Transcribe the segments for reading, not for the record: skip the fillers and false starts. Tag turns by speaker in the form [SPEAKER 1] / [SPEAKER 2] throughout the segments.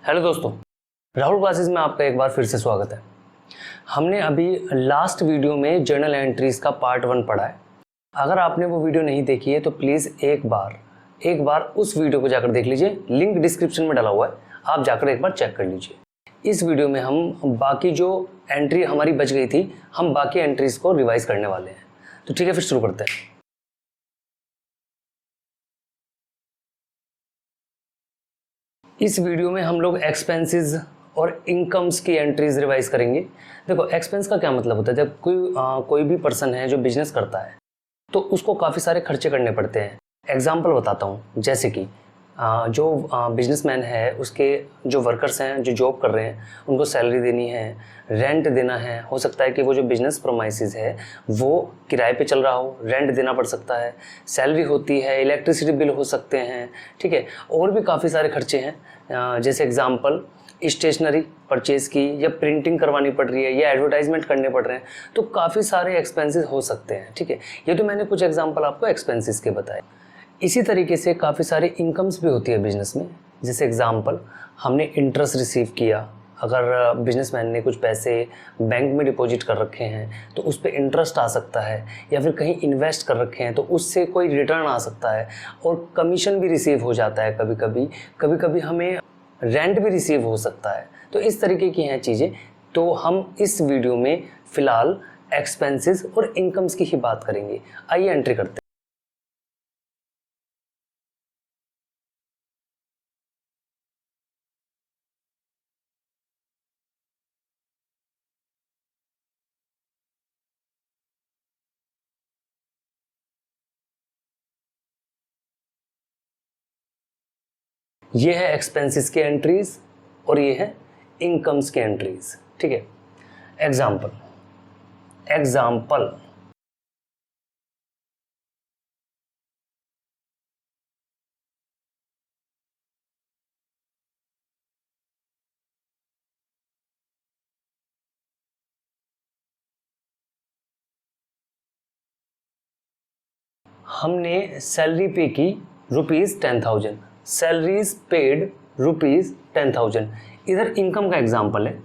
[SPEAKER 1] Hello दोस्तों, Rahul classes में आपका एक बार फिर से स्वागत है। हमने अभी लास्ट वीडियो में जर्नल एंट्रीज का पार्ट 1 पढ़ा है। अगर आपने वो वीडियो नहीं देखी है तो प्लीज़ एक बार उस वीडियो को जाकर देख लीजिए। लिंक डिस्क्रिप्शन में डाला हुआ है, आप जाकर एक बार चेक कर लीजिए। इस वीडियो में हम बाकी जो एंट्री हमारी बच गई थी, हम बाकी एंट्रीज को रिवाइज करने वाले हैं। तो ठीक है, फिर शुरू करते हैं। इस वीडियो में हम लोग एक्सपेंसेस और इनकम्स की एंट्रीज रिवाइज करेंगे। देखो, एक्सपेंस का क्या मतलब होता है? जब कोई भी पर्सन है जो बिजनेस करता है तो उसको काफ़ी सारे खर्चे करने पड़ते हैं। एग्जांपल बताता हूँ, जैसे कि जो बिजनेसमैन है उसके जो वर्कर्स हैं जो जॉब कर रहे हैं उनको सैलरी देनी है, रेंट देना है। हो सकता है कि वो जो बिजनेस प्रोमाइसेस है वो किराए पे चल रहा हो, रेंट देना पड़ सकता है। सैलरी होती है, इलेक्ट्रिसिटी बिल हो सकते हैं, ठीक है। और भी काफ़ी सारे खर्चे हैं, जैसे एग्जांपल स्टेशनरी परचेज़ की, या प्रिंटिंग करवानी पड़ रही है, या एडवर्टाइजमेंट करने पड़ रहे हैं। तो काफ़ी सारे एक्सपेंसेस हो सकते हैं, ठीक है। ये तो मैंने कुछ एग्जांपल आपको एक्सपेंसेस के बताए। इसी तरीके से काफ़ी सारे इनकम्स भी होती है बिजनेस में। जैसे एग्जांपल, हमने इंटरेस्ट रिसीव किया। अगर बिजनेसमैन ने कुछ पैसे बैंक में डिपॉजिट कर रखे हैं तो उस पर इंटरेस्ट आ सकता है, या फिर कहीं इन्वेस्ट कर रखे हैं तो उससे कोई रिटर्न आ सकता है। और कमीशन भी रिसीव हो जाता है कभी कभी हमें रेंट भी रिसीव हो सकता है। तो इस तरीके की हैं चीज़ें। तो हम इस वीडियो में फ़िलहाल एक्सपेंसेस और इनकम्स की ही बात करेंगे। आइए एंट्री करते हैं। ये है एक्सपेंसेस की एंट्रीज और ये है इनकम्स की एंट्रीज, ठीक है। एग्जाम्पल हमने सैलरी पे की ₹10,000, सैलरीज पेड ₹10,000। इधर इनकम का एग्जाम्पल है।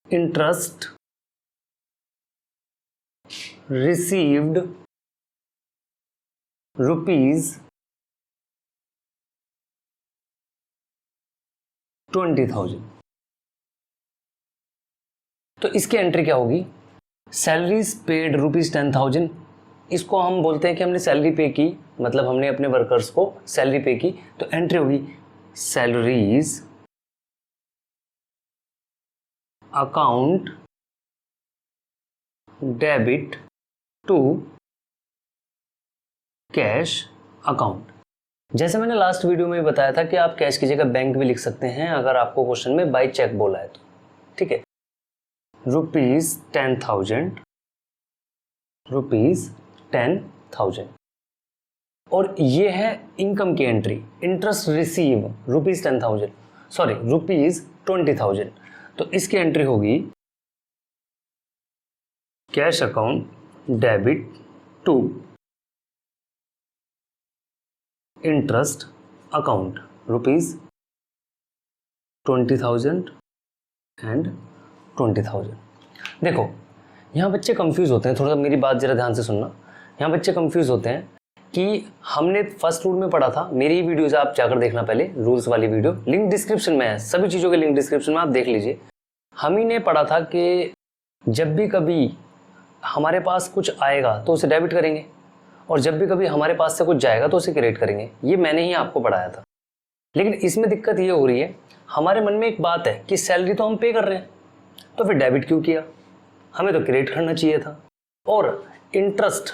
[SPEAKER 1] Interest received ₹20,000। तो इसकी एंट्री क्या होगी? Salaries paid ₹10,000। इसको हम बोलते हैं कि हमने सैलरी पे की, मतलब हमने अपने वर्कर्स को सैलरी पे की। तो एंट्री होगी salaries account debit to cash account. जैसे मैंने लास्ट वीडियो में बताया था कि आप कैश की जगह बैंक भी लिख सकते हैं अगर आपको क्वेश्चन में बाई चेक बोला है तो, ठीक है। ₹10,000 और ये है इनकम की एंट्री। Interest receive ₹10,000, sorry ₹20,000। तो इसकी एंट्री होगी cash account debit to interest account ₹20,000 and 20,000। देखो, यहाँ बच्चे कंफ्यूज होते हैं, थोड़ा सा मेरी बात ज़रा ध्यान से सुनना। यहाँ बच्चे कंफ्यूज होते हैं कि हमने फर्स्ट रूल में पढ़ा था। मेरी वीडियोज़ आप जाकर देखना, पहले रूल्स वाली वीडियो, लिंक डिस्क्रिप्शन में है, सभी चीज़ों के लिंक डिस्क्रिप्शन में आप देख लीजिए। हम ही ने पढ़ा था कि जब भी कभी हमारे पास कुछ आएगा तो उसे डेबिट करेंगे, और जब भी कभी हमारे पास से कुछ जाएगा तो उसे क्रेडिट करेंगे। ये मैंने ही आपको पढ़ाया था। लेकिन इसमें दिक्कत ये हो रही है, हमारे मन में एक बात है कि सैलरी तो हम पे कर रहे हैं तो फिर डेबिट क्यों किया, हमें तो क्रेडिट करना चाहिए था। और इंटरेस्ट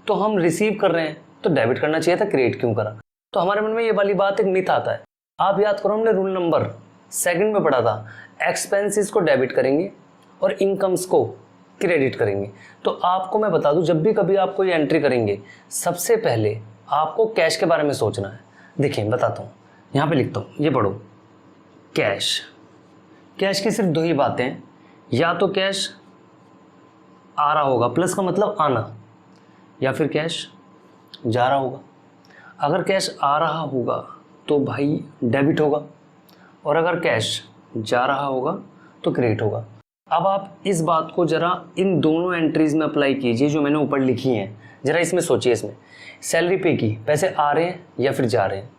[SPEAKER 1] तो हम रिसीव कर रहे हैं तो डेबिट करना चाहिए था, क्रेडिट क्यों करा। तो हमारे मन में ये वाली बात एक मिथ आता है। आप याद करो, हमने रूल नंबर 2 में पढ़ा था, एक्सपेंसेस को डेबिट करेंगे और इनकम्स को क्रेडिट करेंगे। तो आपको मैं बता दूं, जब भी कभी आप कोई एंट्री करेंगे सबसे पहले आपको कैश के बारे में सोचना है। देखिए बताता हूँ, यहाँ पे लिखता हूँ, ये पढ़ो, कैश की सिर्फ 2 ही बातें हैं, या तो कैश आ रहा होगा, प्लस का मतलब आना, या फिर कैश जा रहा होगा। अगर कैश आ रहा होगा तो भाई डेबिट होगा, और अगर कैश जा रहा होगा तो क्रेडिट होगा। अब आप इस बात को ज़रा इन दोनों एंट्रीज में अप्लाई कीजिए जो मैंने ऊपर लिखी हैं। ज़रा इसमें सोचिए, इसमें सैलरी पे की, पैसे आ रहे हैं या फिर जा रहे हैं।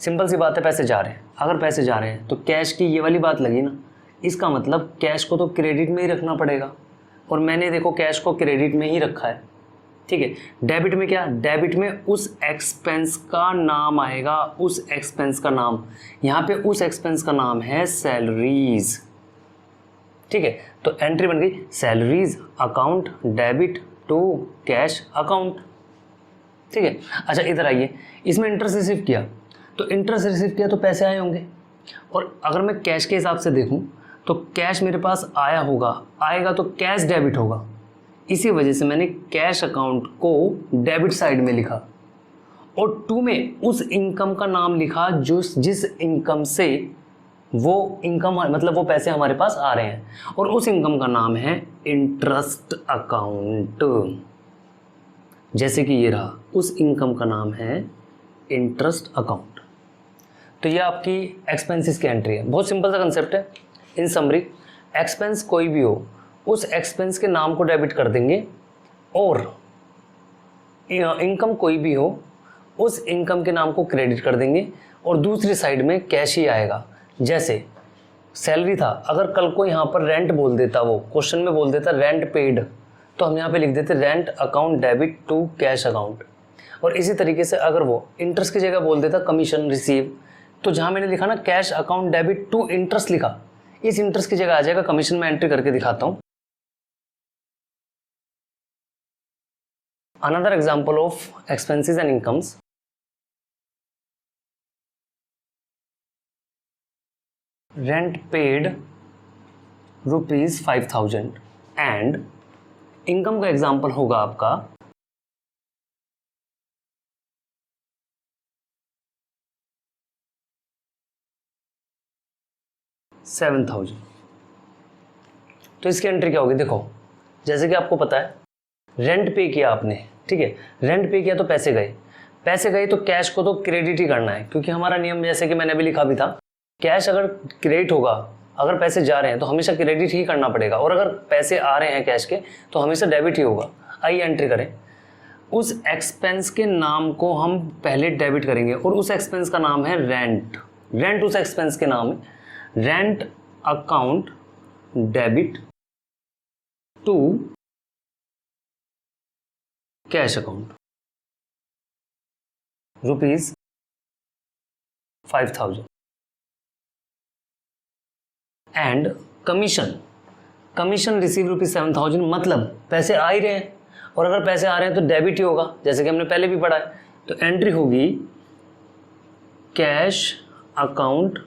[SPEAKER 1] सिंपल सी बात है, पैसे जा रहे हैं। अगर पैसे जा रहे हैं तो कैश की ये वाली बात लगी ना, इसका मतलब कैश को तो क्रेडिट में ही रखना पड़ेगा, और मैंने देखो कैश को क्रेडिट में ही रखा है, ठीक है। डेबिट में क्या, डेबिट में उस एक्सपेंस का नाम आएगा, उस एक्सपेंस का नाम, यहाँ पे उस एक्सपेंस का नाम है सैलरीज, ठीक है। तो एंट्री बन गई salaries account debit to cash account, ठीक है। अच्छा इधर आइए, इसमें इंटरेस्ट रिसीव किया, तो इंटरेस्ट रिसीव किया तो पैसे आए होंगे, और अगर मैं कैश के हिसाब से देखूं तो कैश मेरे पास आया होगा, आएगा तो कैश डेबिट होगा। इसी वजह से मैंने कैश अकाउंट को डेबिट साइड में लिखा, और टू में उस इनकम का नाम लिखा जिस इनकम से वो इनकम मतलब वो पैसे हमारे पास आ रहे हैं, और उस इनकम का नाम है इंटरेस्ट अकाउंट। जैसे कि ये रहा, उस इनकम का नाम है इंटरेस्ट अकाउंट। तो ये आपकी एक्सपेंसेस की एंट्री है। बहुत सिंपल सा कंसेप्ट है। इन समरी, एक्सपेंस कोई भी हो उस एक्सपेंस के नाम को डेबिट कर देंगे, और इनकम कोई भी हो उस इनकम के नाम को क्रेडिट कर देंगे, और दूसरी साइड में कैश ही आएगा। जैसे सैलरी था, अगर कल को यहाँ पर रेंट बोल देता, वो क्वेश्चन में बोल देता रेंट पेड, तो हम यहाँ पे लिख देते rent account debit to cash account. और इसी तरीके से अगर वो इंटरेस्ट की जगह बोल देता कमीशन रिसीव, तो जहाँ मैंने लिखा ना cash account debit to interest लिखा, इस इंटरेस्ट की जगह आ जाएगा कमीशन में एंट्री करके दिखाता हूँ। Another example of expenses and incomes. Rent paid ₹5,000 and income का एग्जाम्पल होगा आपका $7,000। तो इसकी एंट्री क्या होगी, देखो जैसे कि आपको पता है रेंट पे किया आपने, ठीक है, रेंट पे किया तो पैसे गए, पैसे गए तो कैश को तो क्रेडिट ही करना है, क्योंकि हमारा नियम जैसे कि मैंने अभी लिखा भी था, कैश अगर क्रेडिट होगा, अगर पैसे जा रहे हैं तो हमेशा क्रेडिट ही करना पड़ेगा, और अगर पैसे आ रहे हैं कैश के तो हमेशा डेबिट ही होगा। आइए एंट्री करें, उस एक्सपेंस के नाम को हम पहले डेबिट करेंगे, और उस एक्सपेंस का नाम है रेंट। रेंट उस एक्सपेंस के नाम है, rent account debit to cash account ₹5,000 and commission receive ₹7,000, मतलब पैसे आ ही रहे हैं, और अगर पैसे आ रहे हैं तो डेबिट ही होगा, जैसे कि हमने पहले भी पढ़ा है। तो एंट्री होगी कैश अकाउंट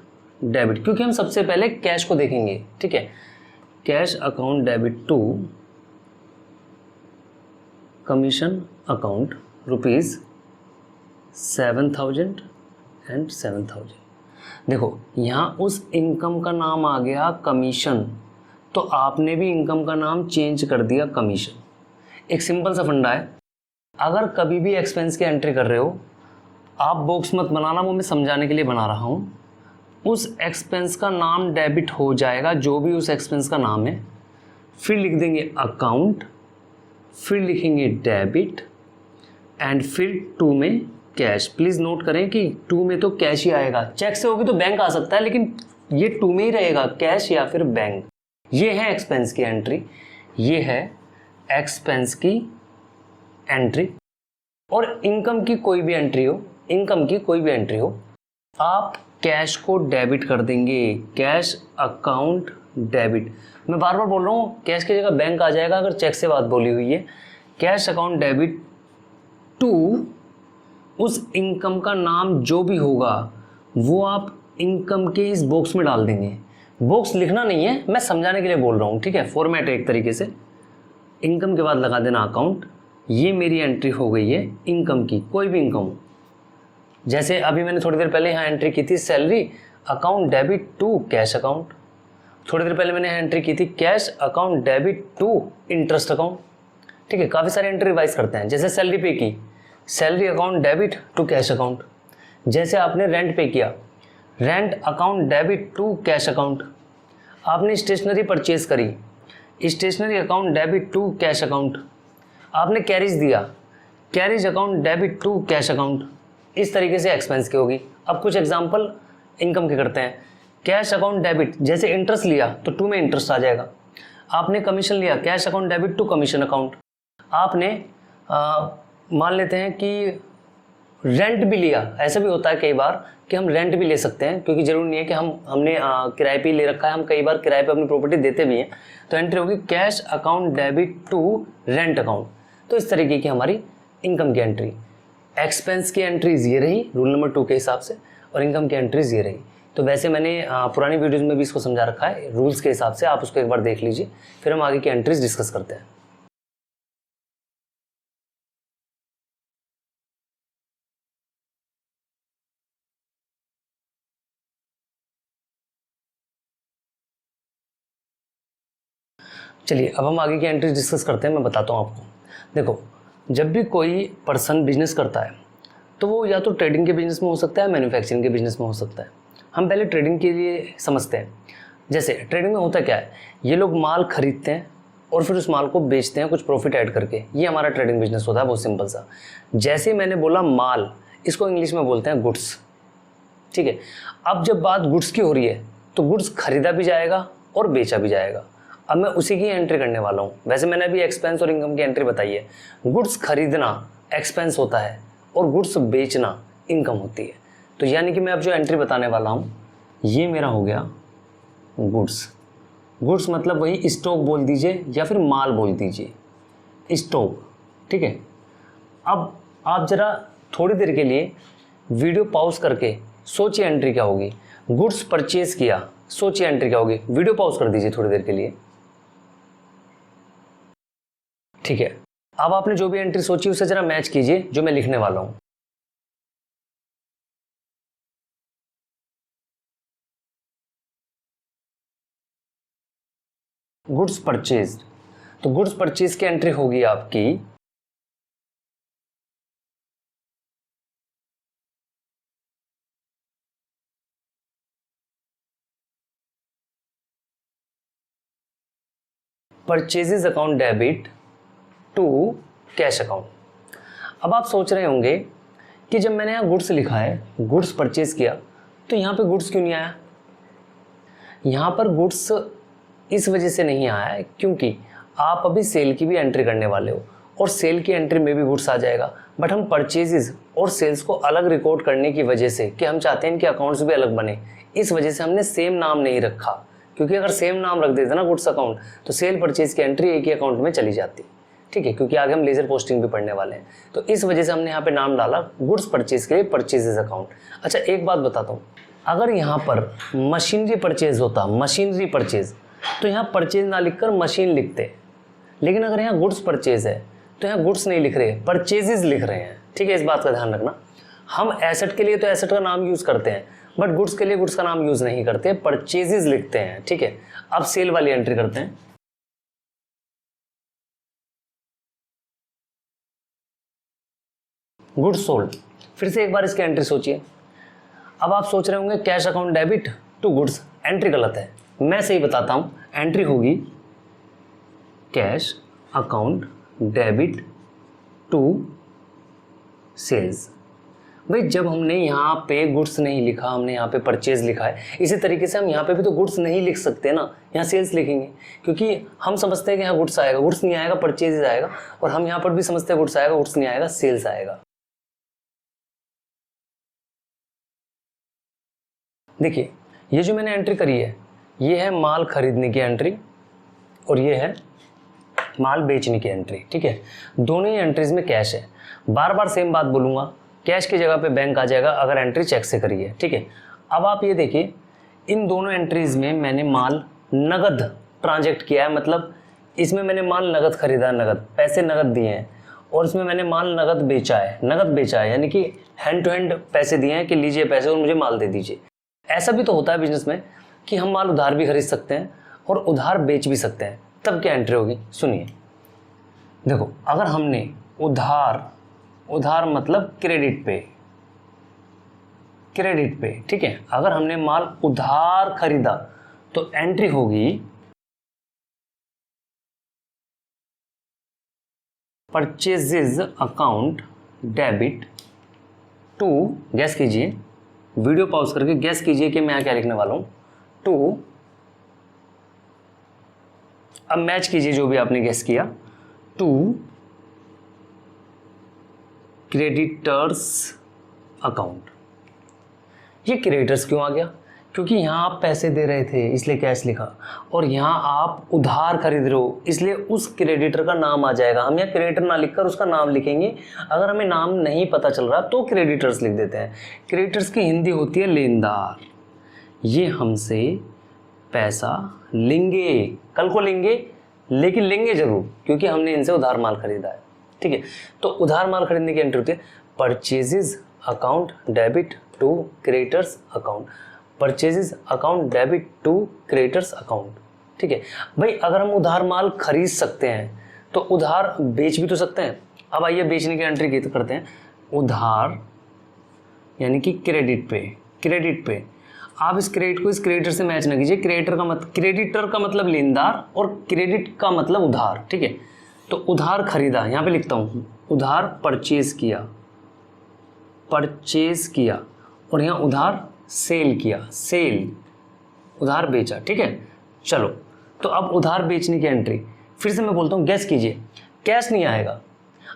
[SPEAKER 1] डेबिट, क्योंकि हम सबसे पहले कैश को देखेंगे, ठीक है। Cash account debit to commission account ₹7,000 and 7,000। देखो यहाँ उस इनकम का नाम आ गया कमीशन, तो आपने भी इनकम का नाम चेंज कर दिया कमीशन। एक सिंपल सा फंडा है, अगर कभी भी एक्सपेंस की एंट्री कर रहे हो, आप बॉक्स मत बनाना, वो मैं समझाने के लिए बना रहा हूँ। उस एक्सपेंस का नाम डेबिट हो जाएगा, जो भी उस एक्सपेंस का नाम है, फिर लिख देंगे अकाउंट, फिर लिखेंगे डेबिट, एंड फिर टू में कैश। प्लीज़ नोट करें कि टू में तो कैश ही आएगा, चेक से होगी तो बैंक आ सकता है, लेकिन ये टू में ही रहेगा, कैश या फिर बैंक। ये है एक्सपेंस की एंट्री, ये है एक्सपेंस की एंट्री। और इनकम की कोई भी एंट्री हो, इनकम की कोई भी एंट्री हो, आप कैश को डेबिट कर देंगे, कैश अकाउंट डेबिट। मैं बार बार बोल रहा हूँ, कैश की जगह बैंक आ जाएगा अगर चेक से बात बोली हुई है। कैश अकाउंट डेबिट टू उस इनकम का नाम जो भी होगा वो आप इनकम के इस बॉक्स में डाल देंगे। बॉक्स लिखना नहीं है, मैं समझाने के लिए बोल रहा हूँ, ठीक है। फॉर्मेट है एक तरीके से, इनकम के बाद लगा देना अकाउंट। ये मेरी एंट्री हो गई है इनकम की, कोई भी इनकम हो। जैसे अभी मैंने थोड़ी देर पहले यहाँ एंट्री की थी salary account debit to cash account, थोड़ी देर पहले मैंने एंट्री की थी cash account debit to interest account. ठीक है, काफ़ी सारे एंट्री रिवाइज करते हैं। जैसे सैलरी पे की, salary account debit to cash account. जैसे आपने रेंट पे किया, rent account debit to cash account. आपने स्टेशनरी परचेज करी, stationery account debit to cash account. आपने कैरिज दिया, carriage account debit to cash account. इस तरीके से एक्सपेंस की होगी। अब कुछ एग्जांपल इनकम के करते हैं। कैश अकाउंट डेबिट, जैसे इंटरेस्ट लिया तो टू में इंटरेस्ट आ जाएगा। आपने कमीशन लिया, cash account debit to commission account. आपने मान लेते हैं कि रेंट भी लिया, ऐसा भी होता है कई बार कि हम रेंट भी ले सकते हैं, क्योंकि जरूरी नहीं है कि हमने किराए पे ले रखा है, हम कई बार किराए पे अपनी प्रॉपर्टी देते भी हैं। तो एंट्री होगी cash account debit to rent account. तो इस तरीके की हमारी इनकम की एंट्री। एक्सपेंस की एंट्रीज ये रही रूल नंबर 2 के हिसाब से, और इनकम की एंट्रीज ये रही। तो वैसे मैंने पुरानी वीडियोज़ में भी इसको समझा रखा है रूल्स के हिसाब से, आप उसको एक बार देख लीजिए, फिर हम आगे की एंट्रीज डिस्कस करते हैं। चलिए अब हम आगे की एंट्रीज डिस्कस करते हैं। मैं बताता हूँ आपको। देखो, जब भी कोई पर्सन बिजनेस करता है तो वो या तो ट्रेडिंग के बिजनेस में हो सकता है, मैन्युफैक्चरिंग के बिजनेस में हो सकता है। हम पहले ट्रेडिंग के लिए समझते हैं। जैसे ट्रेडिंग में होता क्या है, ये लोग माल खरीदते हैं और फिर उस माल को बेचते हैं कुछ प्रॉफिट ऐड करके। ये हमारा ट्रेडिंग बिजनेस होता है, बहुत सिंपल सा। जैसे मैंने बोला माल, इसको इंग्लिश में बोलते हैं गुड्स। ठीक है, अब जब बात गुड्स की हो रही है तो गुड्स खरीदा भी जाएगा और बेचा भी जाएगा। अब मैं उसी की एंट्री करने वाला हूँ। वैसे मैंने अभी एक्सपेंस और इनकम की एंट्री बताई है। गुड्स खरीदना एक्सपेंस होता है और गुड्स बेचना इनकम होती है। तो यानी कि मैं अब जो एंट्री बताने वाला हूँ ये मेरा हो गया गुड्स। गुड्स मतलब वही स्टॉक बोल दीजिए या फिर माल बोल दीजिए, स्टॉक। ठीक है, अब आप ज़रा थोड़ी देर के लिए वीडियो पॉज करके सोचिए एंट्री क्या होगी। गुड्स परचेज किया, सोचिए एंट्री क्या होगी। वीडियो पॉज कर दीजिए थोड़ी देर के लिए। ठीक है, अब आपने जो भी एंट्री सोची उसे जरा मैच कीजिए जो मैं लिखने वाला हूं। गुड्स परचेज, तो गुड्स परचेज की एंट्री होगी आपकी purchases account debit to cash account. अब आप सोच रहे होंगे कि जब मैंने यहाँ गुड्स लिखा है, गुड्स परचेज किया, तो यहाँ पे गुड्स क्यों नहीं आया। यहाँ पर गुड्स इस वजह से नहीं आया है क्योंकि आप अभी सेल की भी एंट्री करने वाले हो और सेल की एंट्री में भी गुड्स आ जाएगा। बट हम परचेजेस और सेल्स को अलग रिकॉर्ड करने की वजह से कि हम चाहते हैं इनके अकाउंट्स भी अलग बने, इस वजह से हमने सेम नाम नहीं रखा। क्योंकि अगर सेम नाम रख देते ना गुड्स अकाउंट, तो सेल परचेज की एंट्री एक ही अकाउंट में चली जाती। ठीक है, क्योंकि आगे हम लेजर पोस्टिंग भी पढ़ने वाले हैं। तो इस वजह से हमने यहाँ पे नाम डाला गुड्स परचेज के लिए परचेजेस अकाउंट। अच्छा, एक बात बताता हूँ, अगर यहाँ पर मशीनरी परचेज होता, मशीनरी परचेज, तो यहाँ परचेज ना लिखकर मशीन लिखते। लेकिन अगर यहाँ गुड्स परचेज है तो यहाँ गुड्स नहीं लिख रहे, परचेजेस लिख रहे हैं। ठीक है, इस बात का ध्यान रखना। हम एसेट के लिए तो एसेट का नाम यूज करते हैं, बट गुड्स के लिए गुड्स का नाम यूज नहीं करते, परचेजेस लिखते हैं। ठीक है, अब सेल वाली एंट्री करते हैं। गुड्स सोल्ड, फिर से एक बार इसकी एंट्री सोचिए। अब आप सोच रहे होंगे cash account debit to goods, entry गलत है। मैं सही बताता हूं, एंट्री होगी cash account debit to sales. भाई जब हमने यहाँ पे गुड्स नहीं लिखा, हमने यहाँ पे परचेज लिखा है, इसी तरीके से हम यहाँ पे भी तो गुड्स नहीं लिख सकते ना, यहाँ सेल्स लिखेंगे। क्योंकि हम समझते हैं कि यहाँ गुड्स आएगा, गुड्स नहीं आएगा, परचेज आएगा। और हम यहाँ पर भी समझते हैं गुड्स आएगा, गुड्स नहीं आएगा, सेल्स आएगा। देखिए, ये जो मैंने एंट्री करी है ये है माल खरीदने की एंट्री और ये है माल बेचने की एंट्री। ठीक है, दोनों ही एंट्रीज में कैश है। बार बार सेम बात बोलूँगा, कैश की जगह पे बैंक आ जाएगा अगर एंट्री चेक से करी है। ठीक है, अब आप ये देखिए, इन दोनों एंट्रीज में मैंने माल नगद ट्रांजैक्ट किया है, मतलब इसमें मैंने माल नगद खरीदा, नगद पैसे नगद दिए हैं, और इसमें मैंने माल नगद बेचा है, नगद बेचा है, यानी कि हैंड टू हैंड पैसे दिए हैं कि लीजिए पैसे और मुझे माल दे दीजिए। ऐसा भी तो होता है बिजनेस में, कि हम माल उधार भी खरीद सकते हैं और उधार बेच भी सकते हैं, तब क्या एंट्री होगी? सुनिए, देखो अगर हमने उधार मतलब क्रेडिट पे, ठीक है, अगर हमने माल उधार खरीदा तो एंट्री होगी purchases account debit to, guess कीजिए, वीडियो पॉज करके गैस कीजिए कि मैं यहाँ क्या लिखने वाला हूं, टू, अब मैच कीजिए जो भी आपने गैस किया, टू क्रेडिटर्स अकाउंट। ये क्रेडिटर्स क्यों आ गया? क्योंकि यहाँ आप पैसे दे रहे थे इसलिए कैश लिखा, और यहाँ आप उधार खरीद रहे हो इसलिए उस क्रेडिटर का नाम आ जाएगा। हम यहाँ क्रेडिटर ना लिखकर उसका नाम लिखेंगे। अगर हमें नाम नहीं पता चल रहा तो क्रेडिटर्स लिख देते हैं। क्रेडिटर्स की हिंदी होती है लेनदार। ये हमसे पैसा लेंगे, कल को लेंगे, लेकिन लेंगे जरूर क्योंकि हमने इनसे उधार माल खरीदा है, ठीक है। तो उधार माल खरीदने की एंट्री होती है purchases account debit to creditors account, purchases account debit to creditors account, ठीक है। भाई अगर हम उधार माल खरीद सकते हैं तो उधार बेच भी तो सकते हैं। अब आइए बेचने की एंट्री करते हैं। उधार यानी कि क्रेडिट पे आप इस क्रेडिट को इस क्रेडिटर से मैच ना कीजिए। क्रेडिटर का मतलब लेनदार और क्रेडिट का मतलब उधार, ठीक है। तो उधार खरीदा, यहाँ पे लिखता हूँ उधार परचेज किया और यहाँ उधार सेल किया, उधार बेचा, ठीक है। चलो तो अब उधार बेचने की एंट्री फिर से मैं बोलता हूँ, गैस कीजिए, कैश नहीं आएगा।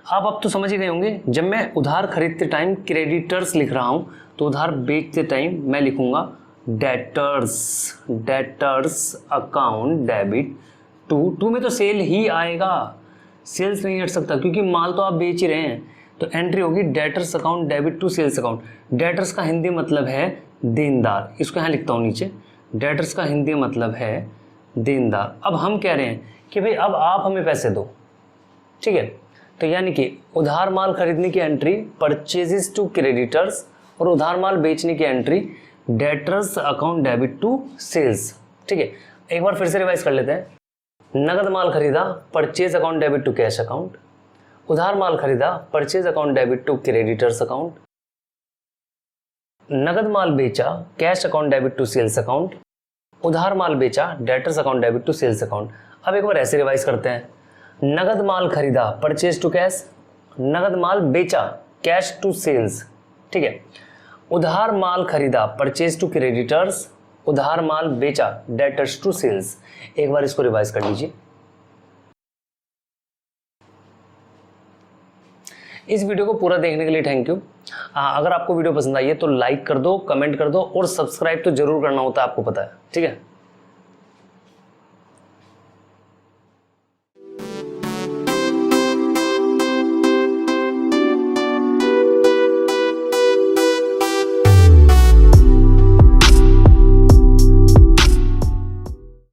[SPEAKER 1] आप अब तो समझ ही गए होंगे, जब मैं उधार खरीदते टाइम क्रेडिटर्स लिख रहा हूँ तो उधार बेचते टाइम मैं लिखूंगा डेटर्स अकाउंट डेबिट टू में तो सेल ही आएगा, सेल्स नहीं हट सकता क्योंकि माल तो आप बेच ही रहे हैं। तो एंट्री होगी debtors account debit to sales account. Debtors का हिंदी मतलब है देनदार, इसको यहाँ लिखता हूँ नीचे, डेटर्स का हिंदी मतलब है देनदार। अब हम कह रहे हैं कि भाई अब आप हमें पैसे दो, ठीक है। तो यानी कि उधार माल खरीदने की एंट्री परचेजेस टू क्रेडिटर्स और उधार माल बेचने की entry debtors account debit to sales, ठीक है। एक बार फिर से रिवाइज कर लेते हैं। नगद माल खरीदा, purchase account debit to cash account. उधार माल खरीदा, purchase account debit to creditors account. नगद माल बेचा, cash account debit to sales account. उधार माल बेचा, debtors account debit to sales account. अब एक बार ऐसे रिवाइज करते हैं। नगद माल खरीदा, परचेज टू कैश। नगद माल बेचा, कैश टू सेल्स, ठीक है। उधार माल खरीदा, परचेज टू क्रेडिटर्स। उधार माल बेचा, डेटर्स टू सेल्स। एक बार इसको रिवाइज कर लीजिए। इस वीडियो को पूरा देखने के लिए थैंक यू। अगर आपको वीडियो पसंद आई है तो लाइक कर दो, कमेंट कर दो और सब्सक्राइब तो जरूर करना होता है, आपको पता है, ठीक है।